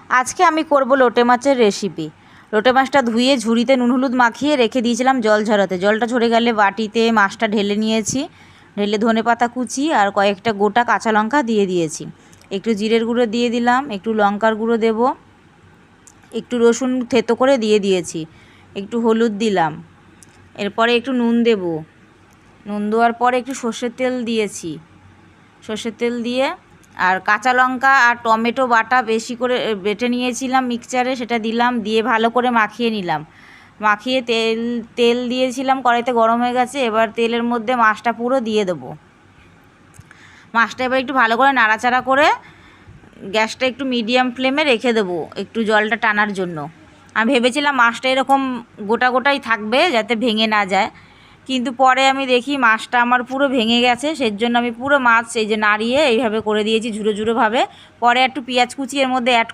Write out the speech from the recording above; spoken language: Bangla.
আজকে আমি করব লোটে মাছের রেসিপি। লোটে মাছটা ধুয়ে ঝুড়িতে নুন হলুদ মাখিয়ে রেখে দিয়েছিলাম জল ঝরাতে। জলটা ঝরে গেলে বাটিতে মাছটা ঢেলে নিয়েছি। ঢেলে ধনেপাতা কুচি আর কয়েকটা গোটা কাঁচা লঙ্কা দিয়ে দিয়েছি। একটু জিরের গুঁড়ো দিয়ে দিলাম, একটু লঙ্কার গুঁড়ো দেব, একটু রসুন থেতো করে দিয়ে দিয়েছি, একটু হলুদ দিলাম, এরপরে একটু নুন দেব। নুন দেওয়ার পরে একটু সর্ষের তেল দিয়েছি। সর্ষের তেল দিয়ে আর কাঁচা লঙ্কা আর টমেটো বাটা বেশি করে বেটে নিয়েছিলাম মিক্সচারে, সেটা দিলাম, দিয়ে ভালো করে মাখিয়ে নিলাম। মাখিয়ে তেল দিয়েছিলাম, কড়াইতে গরম হয়ে গেছে। এবার তেলের মধ্যে মাছটা পুরো দিয়ে দেবো। মাছটা এবার একটু ভালো করে নাড়াচাড়া করে গ্যাসটা একটু মিডিয়াম ফ্লেমে রেখে দেবো একটু জলটা টানার জন্য। আমি ভেবেছিলাম মাছটা এরকম গোটা গোটাই থাকবে যাতে ভেঙে না যায়, কিন্তু পরে আমি দেখি মাছটা আমার পুরো ভেঙে গেছে। সেই জন্য আমি পুরো মাছ এই যে নাড়িয়ে এইভাবে করে দিয়েছি ঝুরো ঝুরোভাবে। পরে একটু পেঁয়াজ কুচি এর মধ্যে অ্যাড